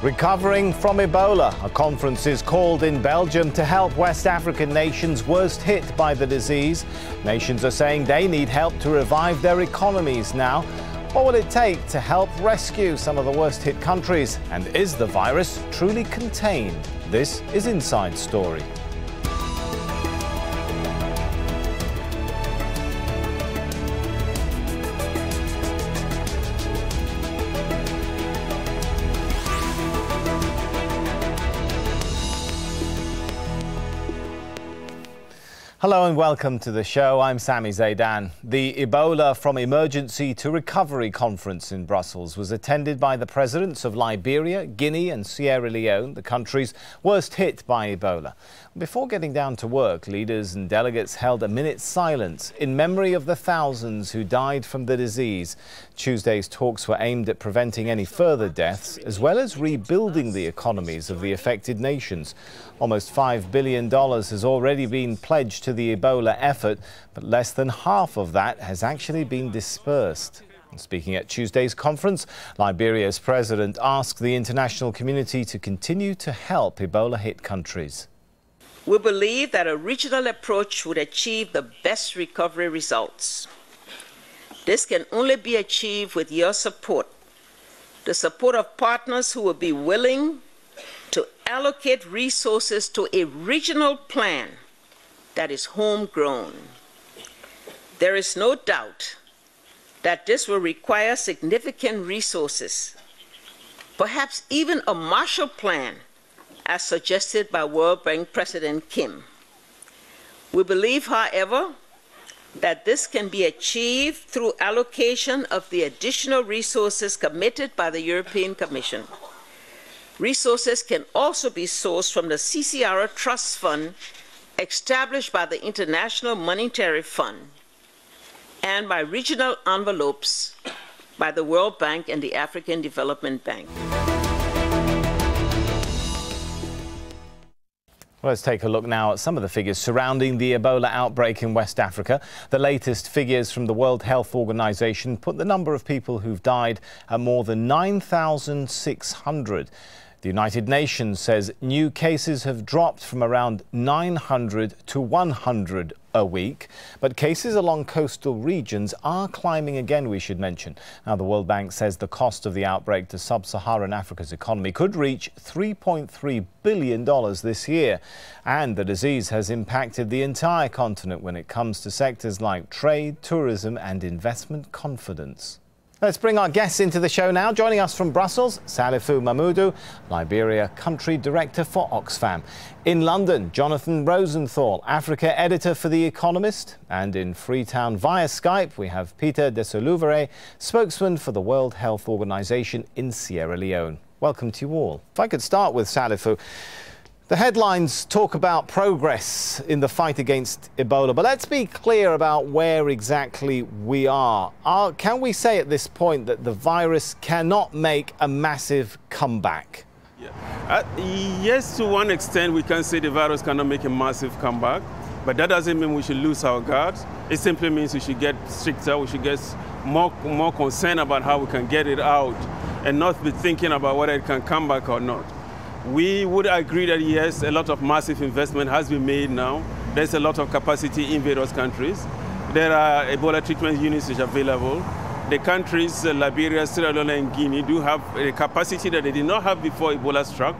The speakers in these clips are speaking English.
Recovering from Ebola, a conference is called in Belgium to help West African nations worst hit by the disease. Nations are saying they need help to revive their economies now. What will it take to help rescue some of the worst hit countries? And is the virus truly contained? This is Inside Story. Hello and welcome to the show. I'm Sami Zaidan. The Ebola from Emergency to Recovery conference in Brussels was attended by the presidents of Liberia, Guinea and Sierra Leone, the countries worst hit by Ebola. Before getting down to work, leaders and delegates held a minute's silence in memory of the thousands who died from the disease. Tuesday's talks were aimed at preventing any further deaths, as well as rebuilding the economies of the affected nations. Almost $5 billion has already been pledged to the Ebola effort, but less than half of that has actually been dispersed. Speaking at Tuesday's conference, Liberia's president asked the international community to continue to help Ebola-hit countries. We believe that a regional approach would achieve the best recovery results. This can only be achieved with your support, the support of partners who will be willing to allocate resources to a regional plan that is homegrown. There is no doubt that this will require significant resources, perhaps even a Marshall Plan, as suggested by World Bank President Kim. We believe, however, that this can be achieved through allocation of the additional resources committed by the European Commission. Resources can also be sourced from the CCR Trust Fund established by the International Monetary Fund and by regional envelopes by the World Bank and the African Development Bank. Let's take a look now at some of the figures surrounding the Ebola outbreak in West Africa. The latest figures from the World Health Organization put the number of people who've died at more than 9,600. The United Nations says new cases have dropped from around 900 to 100 a week, but cases along coastal regions are climbing again, we should mention. Now, the World Bank says the cost of the outbreak to sub-Saharan Africa's economy could reach $3.3 billion this year. And the disease has impacted the entire continent when it comes to sectors like trade, tourism and investment confidence. Let's bring our guests into the show now. Joining us from Brussels, Salifou Mamoudou, Liberia Country Director for Oxfam. In London, Jonathan Rosenthal, Africa Editor for The Economist. And in Freetown via Skype, we have Peter Desaulnières, spokesman for the World Health Organization in Sierra Leone. Welcome to you all. If I could start with Salifou. The headlines talk about progress in the fight against Ebola, but let's be clear about where exactly we are. Can we say at this point that the virus cannot make a massive comeback? Yeah. Yes, to one extent we can say the virus cannot make a massive comeback, but that doesn't mean we should lose our guards. It simply means we should get stricter, we should get more concerned about how we can get it out and not be thinking about whether it can come back or not. We would agree that, yes, a lot of massive investment has been made now. There's a lot of capacity in various countries. There are Ebola treatment units which are available. The countries, Liberia, Sierra Leone and Guinea, do have a capacity that they did not have before Ebola struck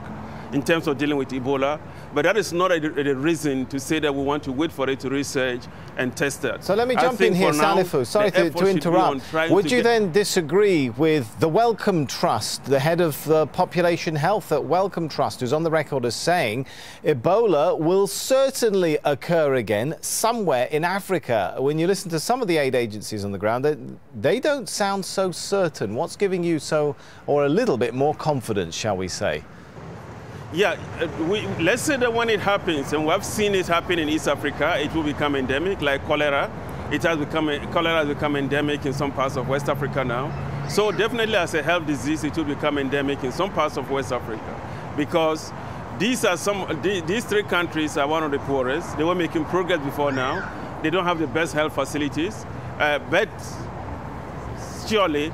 in terms of dealing with Ebola. But that is not a reason to say that we want to wait for it to research and test that. So let me jump in here, Salifou. Sorry to interrupt. Would you then disagree with the Wellcome Trust, the head of population health at Wellcome Trust, who's on the record as saying Ebola will certainly occur again somewhere in Africa? When you listen to some of the aid agencies on the ground, they don't sound so certain. What's giving you so, or a little bit more confidence, shall we say? Yeah, let's say that when it happens, and we have seen it happen in East Africa, it will become endemic, like cholera. Cholera has become endemic in some parts of West Africa now. So definitely as a health disease, it will become endemic in some parts of West Africa. Because these three countries are one of the poorest. They were making progress before now. They don't have the best health facilities. But surely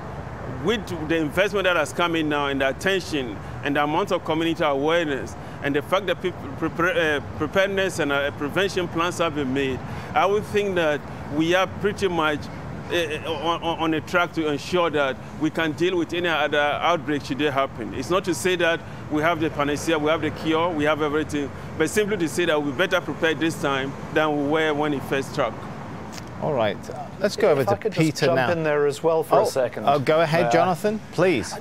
with the investment that has come in now and the attention and the amount of community awareness and the fact that preparedness and prevention plans have been made, I would think that we are pretty much on a track to ensure that we can deal with any other outbreak should they happen. It's not to say that we have the panacea, we have the cure, we have everything, but simply to say that we're better prepared this time than we were when it first struck. All right, let's go over to Peter now. Jump in there as well for a second. Oh, go ahead, Jonathan, please.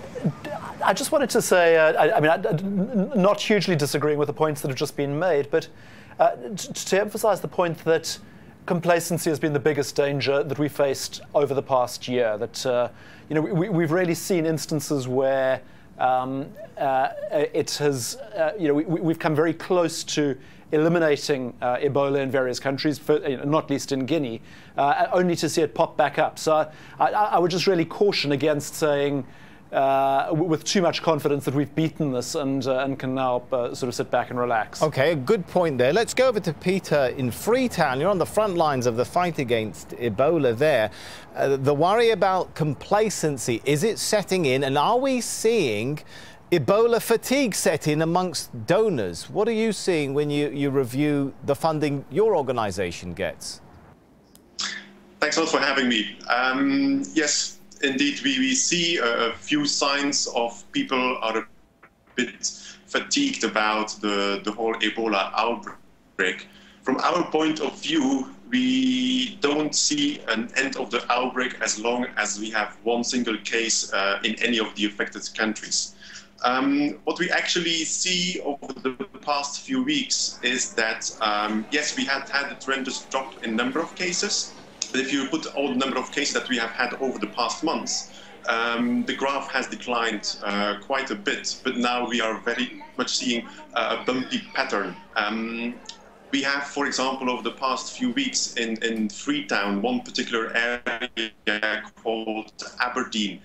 I just wanted to say, not hugely disagreeing with the points that have just been made, but to emphasize the point that complacency has been the biggest danger that we faced over the past year. That we've really seen instances where it has, we've come very close to eliminating Ebola in various countries, not least in Guinea, only to see it pop back up. So I would just really caution against saying with too much confidence that we've beaten this and can now sort of sit back and relax. Okay, a good point there. Let's go over to Peter in Freetown. You're on the front lines of the fight against Ebola there. The worry about complacency, is it setting in, and are we seeing Ebola fatigue set in amongst donors? What are you seeing when you review the funding your organisation gets? Thanks a lot for having me. Yes, indeed, we see a few signs of people are a bit fatigued about the whole Ebola outbreak. From our point of view, we don't see an end of the outbreak as long as we have one single case in any of the affected countries. What we actually see over the past few weeks is that, yes, we had a tremendous drop in number of cases, but if you put all the number of cases that we have had over the past months, the graph has declined quite a bit, but now we are very much seeing a bumpy pattern. We have, for example, over the past few weeks in Freetown, one particular area called Aberdeen.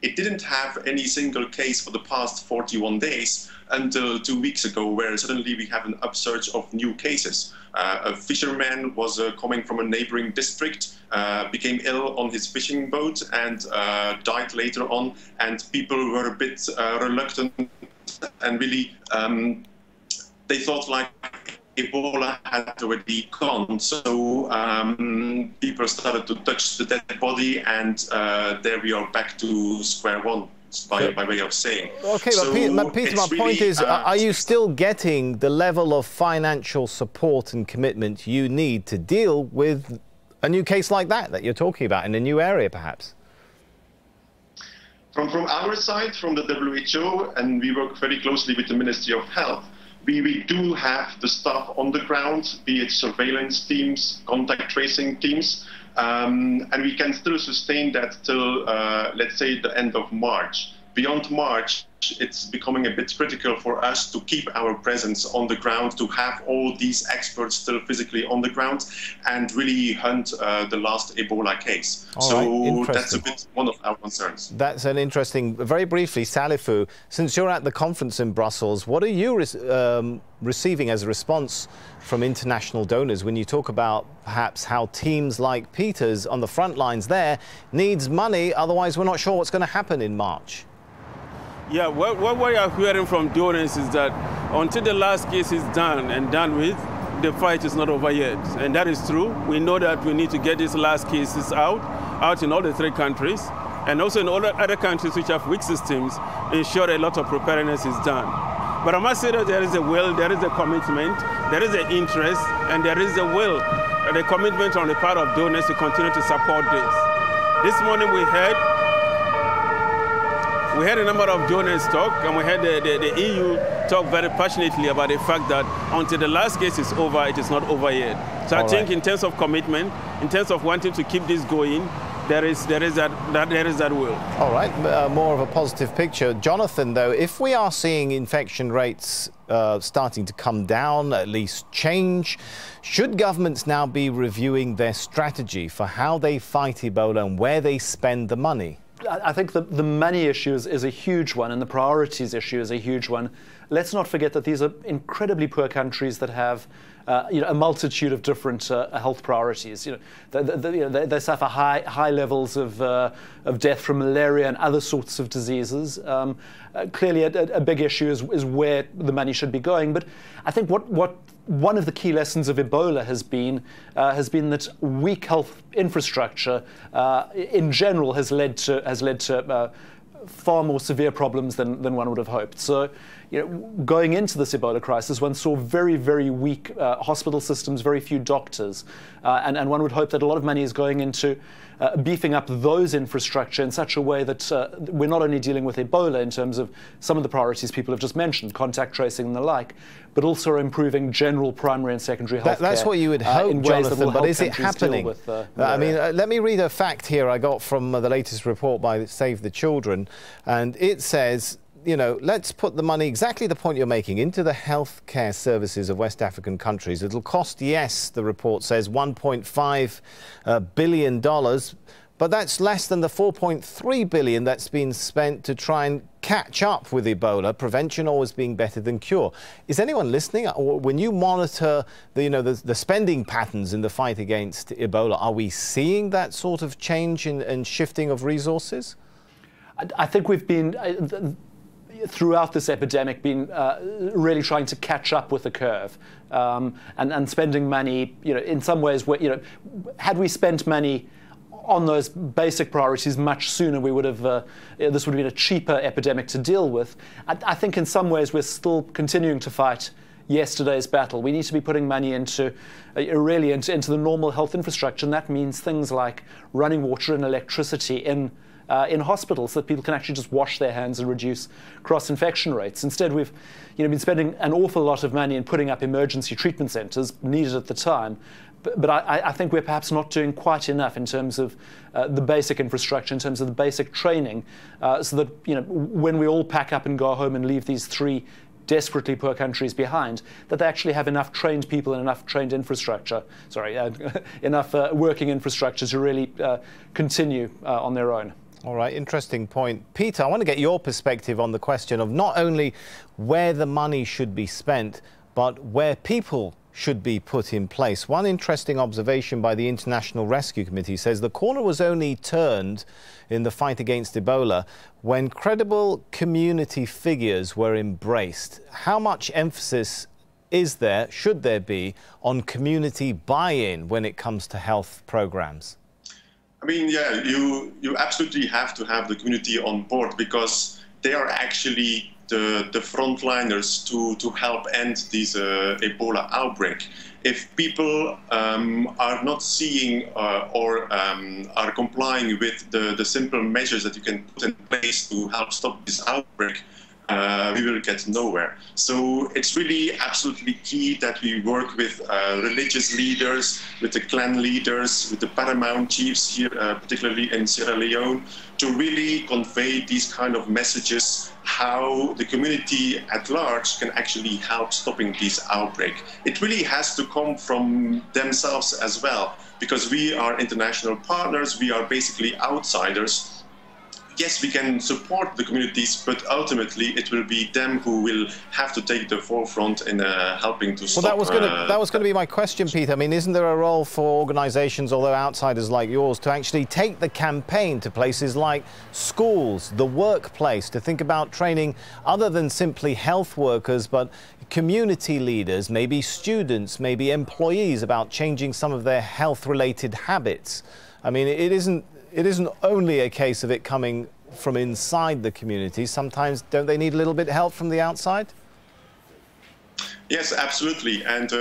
It didn't have any single case for the past 41 days until 2 weeks ago, where suddenly we have an upsurge of new cases. A fisherman was coming from a neighboring district, became ill on his fishing boat and died later on, and people were a bit reluctant and really they thought like Ebola had already gone, so people started to touch the dead body, and there we are back to square one, by way of saying. Okay, so but Peter, my point is, are you still getting the level of financial support and commitment you need to deal with a new case like that you're talking about in a new area, perhaps? From our side, from the WHO, and we work very closely with the Ministry of Health, we do have the staff on the ground, be it surveillance teams, contact tracing teams, and we can still sustain that till, let's say, the end of March. Beyond March, it's becoming a bit critical for us to keep our presence on the ground, to have all these experts still physically on the ground and really hunt the last Ebola case. So that's a bit one of our concerns. That's an interesting, very briefly, Salifou, since you're at the conference in Brussels, what are you receiving as a response from international donors when you talk about perhaps how teams like Peter's on the front lines there needs money, otherwise we're not sure what's going to happen in March? Yeah, what we are hearing from donors is that until the last case is done and done with, the fight is not over yet. And that is true. We know that we need to get these last cases out in all the 3 countries, and also in all the other countries which have weak systems, ensure a lot of preparedness is done. But I must say that there is a will, there is a commitment, there is an interest, and there is a will, the commitment on the part of donors to continue to support this. This morning we had a number of donors talk, and we had the EU talk very passionately about the fact that until the last case is over, it is not over yet. So I think in terms of commitment, in terms of wanting to keep this going, there is that will. All right, more of a positive picture. Jonathan, though, if we are seeing infection rates starting to come down, at least change, should governments now be reviewing their strategy for how they fight Ebola and where they spend the money? I think the money issue is a huge one, and the priorities issue is a huge one. Let's not forget that these are incredibly poor countries that have a multitude of different health priorities. They suffer high levels of death from malaria and other sorts of diseases. Clearly, a big issue is where the money should be going. But I think what one of the key lessons of Ebola has been that weak health infrastructure in general has led to far more severe problems than one would have hoped. So, going into this Ebola crisis, one saw very, very weak hospital systems, very few doctors, and one would hope that a lot of money is going into beefing up those infrastructure in such a way that we're not only dealing with Ebola in terms of some of the priorities people have just mentioned, contact tracing and the like, but also improving general primary and secondary health care. That's what you would hope, Jonathan, but is it happening? I mean, let me read a fact here I got from the latest report by Save the Children, and it says, let's put the money, exactly the point you're making, into the healthcare services of West African countries. It'll cost, yes, the report says, $1.5 billion, but that's less than the $4.3 billion that's been spent to try and catch up with Ebola, prevention always being better than cure. Is anyone listening? When you monitor the spending patterns in the fight against Ebola, are we seeing that sort of change and shifting of resources? I think we've been throughout this epidemic been really trying to catch up with the curve and spending money, in some ways, where, had we spent money on those basic priorities much sooner, we would have, this would have been a cheaper epidemic to deal with. I think in some ways we're still continuing to fight yesterday's battle. We need to be putting money into into the normal health infrastructure, and that means things like running water and electricity in hospitals, so that people can actually just wash their hands and reduce cross-infection rates. Instead, we've been spending an awful lot of money in putting up emergency treatment centres needed at the time. But I think we're perhaps not doing quite enough in terms of the basic infrastructure, in terms of the basic training, so that when we all pack up and go home and leave these three desperately poor countries behind, that they actually have enough trained people and enough trained infrastructure, enough working infrastructure to really continue on their own. All right, interesting point. Peter, I want to get your perspective on the question of not only where the money should be spent, but where people should be put in place. One interesting observation by the International Rescue Committee says the corner was only turned in the fight against Ebola when credible community figures were embraced. How much emphasis should there be on community buy-in when it comes to health programs? I mean, yeah, you absolutely have to have the community on board, because they are actually the frontliners to help end this Ebola outbreak. If people are not seeing or are complying with the simple measures that you can put in place to help stop this outbreak, we will get nowhere. So it's really absolutely key that we work with religious leaders, with the clan leaders, with the paramount chiefs here, particularly in Sierra Leone, to really convey these kind of messages, how the community at large can actually help stopping this outbreak. It really has to come from themselves as well, because we are international partners, we are basically outsiders. Yes, we can support the communities, but ultimately it will be them who will have to take the forefront in helping to stop. Well, that was going to be my question, Peter. I mean, isn't there a role for organisations, although outsiders like yours, to actually take the campaign to places like schools, the workplace, to think about training other than simply health workers, but community leaders, maybe students, maybe employees, about changing some of their health-related habits? I mean, it isn't only a case of it coming from inside the community. Sometimes don't they need a little bit of help from the outside? Yes, absolutely. And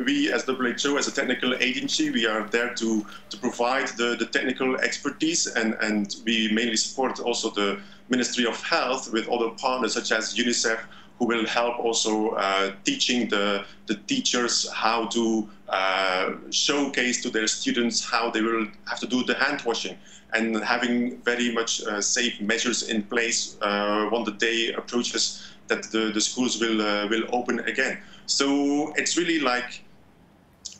we as WHO, as a technical agency, we are there to provide the technical expertise, and we mainly support also the Ministry of Health with other partners such as UNICEF, who will help also teaching the teachers how to showcase to their students how they will have to do the hand washing, and having very much safe measures in place when the day approaches that the schools will open again. So it's really like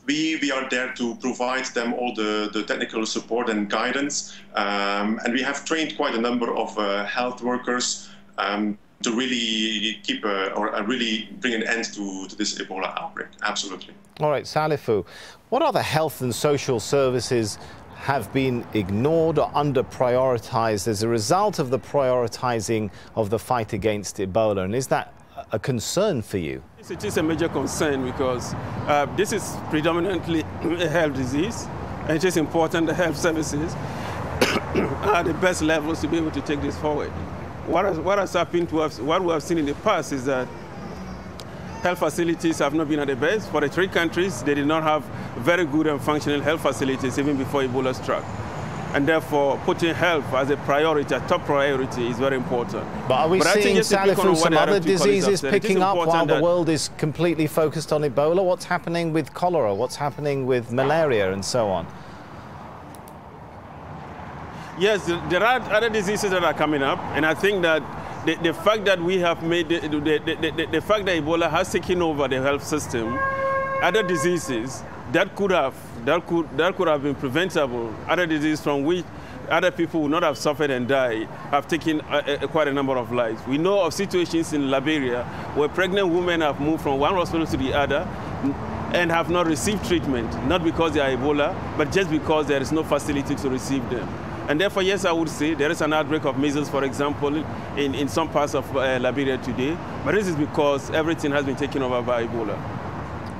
we are there to provide them all the technical support and guidance, and we have trained quite a number of health workers to really keep or really bring an end to this Ebola outbreak. Absolutely. All right, Salifu, what other health and social services have been ignored or under-prioritized as a result of the prioritizing of the fight against Ebola? And is that a concern for you? It is a major concern because this is predominantly a health disease, and it is important the health services are at the best levels to be able to take this forward. What has happened to us, what we have seen in the past is that health facilities have not been at the best. For the 3 countries, they did not have very good and functional health facilities even before Ebola struck. And therefore, putting health as a priority, a top priority, is very important. But are we seeing, Salifu, some other diseases picking up while the world is completely focused on Ebola? What's happening with cholera? What's happening with malaria and so on? Yes, there are other diseases that are coming up, and I think that the fact that we have made the fact that Ebola has taken over the health system, other diseases that could have been preventable, other diseases from which other people would not have suffered and died, have taken quite a number of lives. We know of situations in Liberia where pregnant women have moved from one hospital to the other and have not received treatment, not because they are Ebola, but just because there is no facility to receive them. And therefore, yes, I would say there is an outbreak of measles, for example, in some parts of Liberia today. But this is because everything has been taken over by Ebola.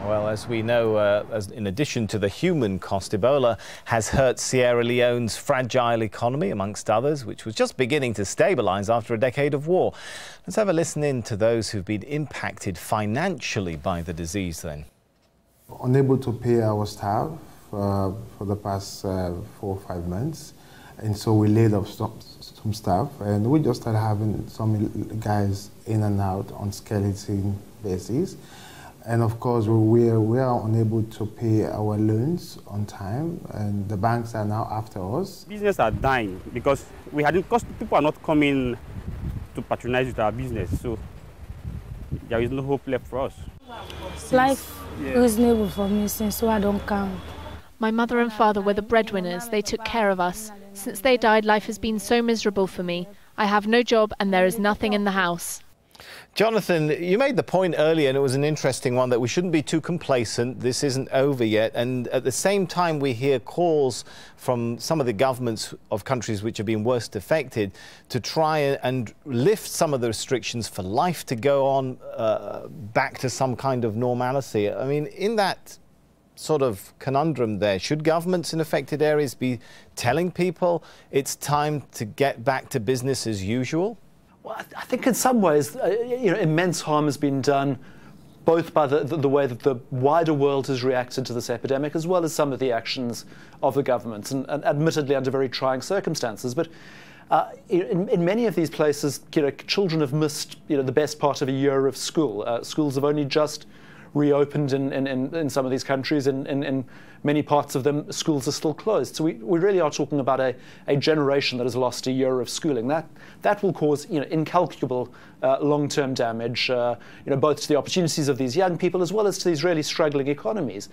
Well, as we know, in addition to the human cost, Ebola has hurt Sierra Leone's fragile economy, amongst others, which was just beginning to stabilise after a decade of war. Let's have a listen in to those who've been impacted financially by the disease then. Unable to pay our staff for the past 4 or 5 months. And so we laid off some staff, and we just started having some guys in and out on skeleton basis. And of course, we are unable to pay our loans on time, and the banks are now after us. Business are dying because people are not coming to patronize with our business, so there is no hope left for us. Life is reasonable for me since I don't count. My mother and father were the breadwinners. They took care of us. Since they died, life has been so miserable for me. I have no job and there is nothing in the house. Jonathan, you made the point earlier, and it was an interesting one, that we shouldn't be too complacent. This isn't over yet. And at the same time, we hear calls from some of the governments of countries which have been worst affected to try and lift some of the restrictions for life to go on back to some kind of normality. I mean, in that sort of conundrum there, should governments in affected areas be telling people it's time to get back to business as usual? Well, I think in some ways, immense harm has been done both by the way that the wider world has reacted to this epidemic, as well as some of the actions of the governments, and admittedly under very trying circumstances. But in many of these places, children have missed the best part of a year of school. Schools have only just reopened in some of these countries. In many parts of them, schools are still closed. So we really are talking about a generation that has lost a year of schooling. That will cause incalculable long-term damage, both to the opportunities of these young people as well as to these really struggling economies.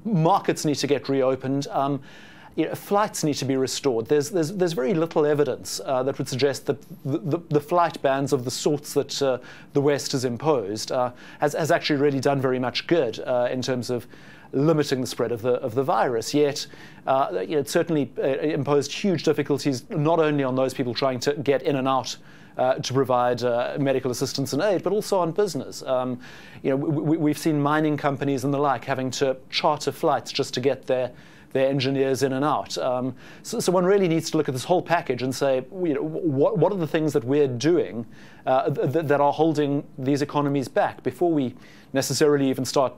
Markets need to get reopened. Flights need to be restored. There's very little evidence that would suggest that the flight bans of the sorts that the West has imposed has actually really done very much good in terms of limiting the spread of the virus. Yet, it certainly imposed huge difficulties not only on those people trying to get in and out to provide medical assistance and aid, but also on business. We've seen mining companies and the like having to charter flights just to get their engineers in and out. So one really needs to look at this whole package and say, what are the things that we're doing that are holding these economies back before we necessarily even start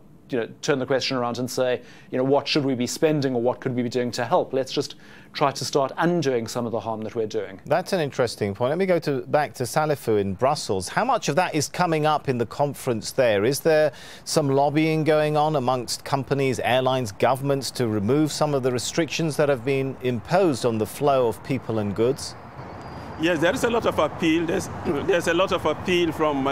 turn the question around and say, what should we be spending or what could we be doing to help? Let's just try to start undoing some of the harm that we're doing. That's an interesting point. Let me go back to Salifu in Brussels. How much of that is coming up in the conference there? Is there some lobbying going on amongst companies, airlines, governments to remove some of the restrictions that have been imposed on the flow of people and goods? Yes, there is a lot of appeal. There's a lot of appeal from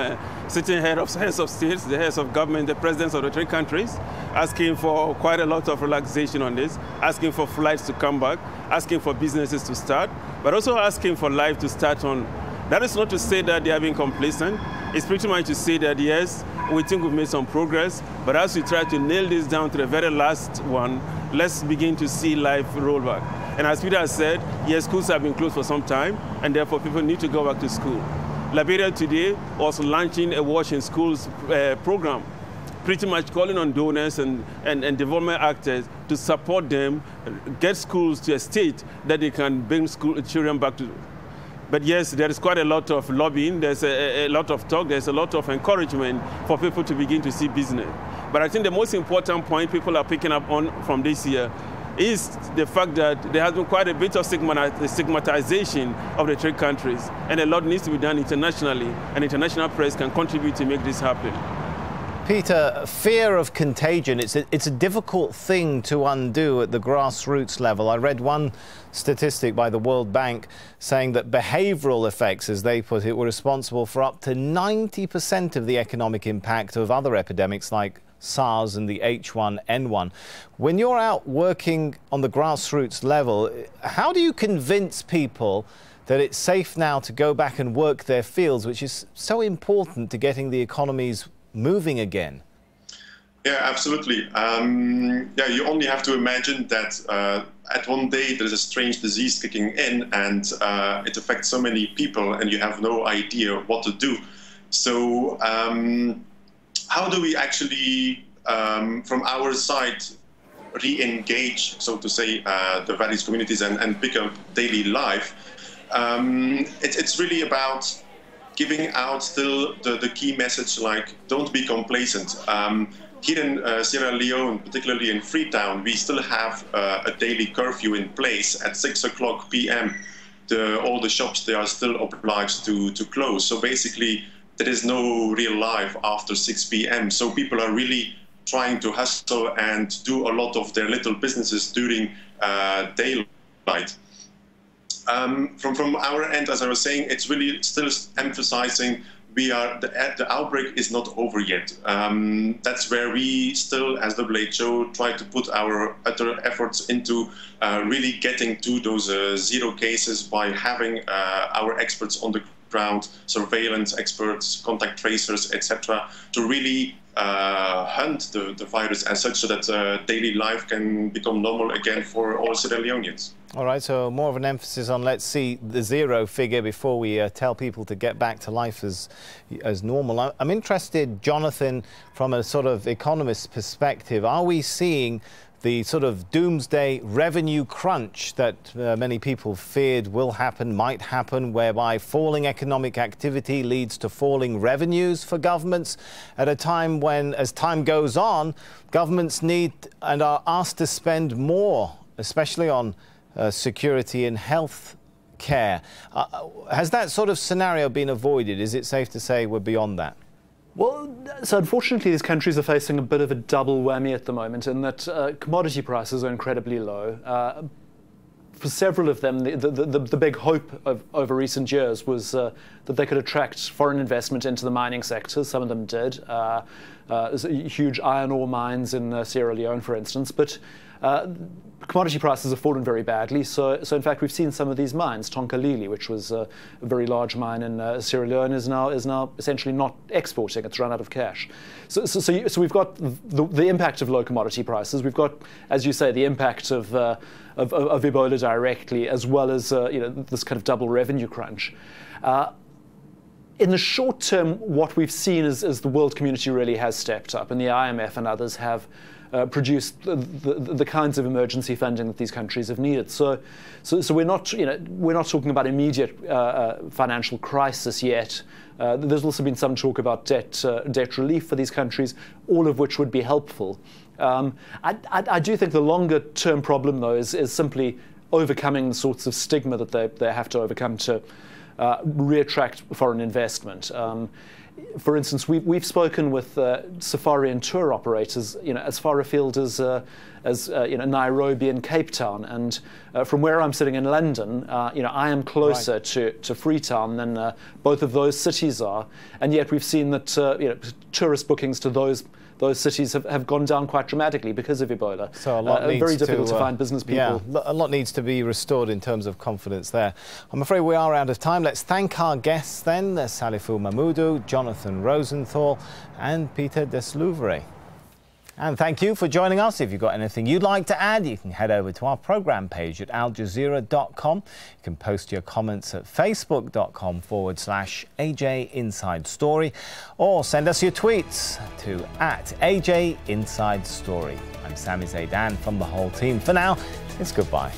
sitting heads of states, the heads of government, the presidents of the 3 countries, asking for quite a lot of relaxation on this, asking for flights to come back, asking for businesses to start, but also asking for life to start on That is not to say that they are being complacent. It's pretty much to say that, yes, we think we've made some progress, but as we try to nail this down to the very last one, let's begin to see life roll back. And as Peter has said, yes, schools have been closed for some time, and therefore people need to go back to school. Liberia today also launching a Wash in Schools program, pretty much calling on donors and development actors to support them, get schools to a state that they can bring children back to. But yes, there is quite a lot of lobbying, there's a lot of talk, there's a lot of encouragement for people to begin to see business. But I think the most important point people are picking up on from this year is the fact that there has been quite a bit of stigmatization of the third countries, and a lot needs to be done internationally, and international press can contribute to make this happen. Peter, fear of contagion, it's a difficult thing to undo at the grassroots level. I read one statistic by the World Bank saying that behavioral effects, as they put it, were responsible for up to 90% of the economic impact of other epidemics like SARS and the H1N1. When you're out working on the grassroots level, how do you convince people that it's safe now to go back and work their fields, which is so important to getting the economies moving again? Yeah, absolutely. Yeah, you only have to imagine that at one day there's a strange disease kicking in, and it affects so many people, and you have no idea what to do. So how do we actually, from our side, re-engage, so to say, the various communities and pick up daily life? It's really about giving out still the key message, like, don't be complacent. Here in Sierra Leone, particularly in Freetown, we still have a daily curfew in place at 6 o'clock p.m. All the shops, they are still obliged to close. So basically, there is no real life after 6 p.m. So people are really trying to hustle and do a lot of their little businesses during daylight. From our end, as I was saying, it's really still emphasizing the outbreak is not over yet. That's where we still, as WHO, try to put our utter efforts into really getting to those 0 cases by having our experts on the ground, surveillance experts, contact tracers, etc., to really hunt the virus as such, so that daily life can become normal again for all Sierra Leoneans. All right, so more of an emphasis on let's see the 0 figure before we tell people to get back to life as normal. I'm interested, Jonathan, from a sort of economist perspective, are we seeing the sort of doomsday revenue crunch that many people feared will happen, might happen, whereby falling economic activity leads to falling revenues for governments at a time when, as time goes on, governments need and are asked to spend more, especially on security and health care. Has that sort of scenario been avoided? Is it safe to say we're beyond that? Well, so unfortunately, these countries are facing a bit of a double whammy at the moment, in that commodity prices are incredibly low. For several of them, the big hope over recent years was that they could attract foreign investment into the mining sector. Some of them did. There's huge iron ore mines in Sierra Leone, for instance, but commodity prices have fallen very badly. So in fact, we've seen some of these mines. Tonkalili, which was a very large mine in Sierra Leone, is now essentially not exporting. It's run out of cash. So we've got the impact of low commodity prices. We've got, as you say, the impact of Ebola directly, as well as this kind of double revenue crunch. In the short term, what we've seen is the world community really has stepped up, and the IMF and others have produced the kinds of emergency funding that these countries have needed. So we're not talking about immediate financial crisis yet. There's also been some talk about debt relief for these countries, all of which would be helpful. I do think the longer term problem, though, is simply overcoming the sorts of stigma that they have to overcome to re-attract foreign investment. For instance, we've spoken with safari and tour operators, as far afield as Nairobi and Cape Town, and from where I'm sitting in London, I am closer right to Freetown than both of those cities are, and yet we've seen that tourist bookings to those those cities have gone down quite dramatically because of Ebola. So a lot needs very difficult to find business people. Yeah, a lot needs to be restored in terms of confidence there. I'm afraid we are out of time. Let's thank our guests then, Salifu Mahmoudou, Jonathan Rosenthal and Peter Deslouvre. And thank you for joining us. If you've got anything you'd like to add, you can head over to our programme page at aljazeera.com. You can post your comments at facebook.com/AJ Inside Story or send us your tweets to @AJ Inside Story. I'm Sami Zaidan from the whole team. For now, it's goodbye.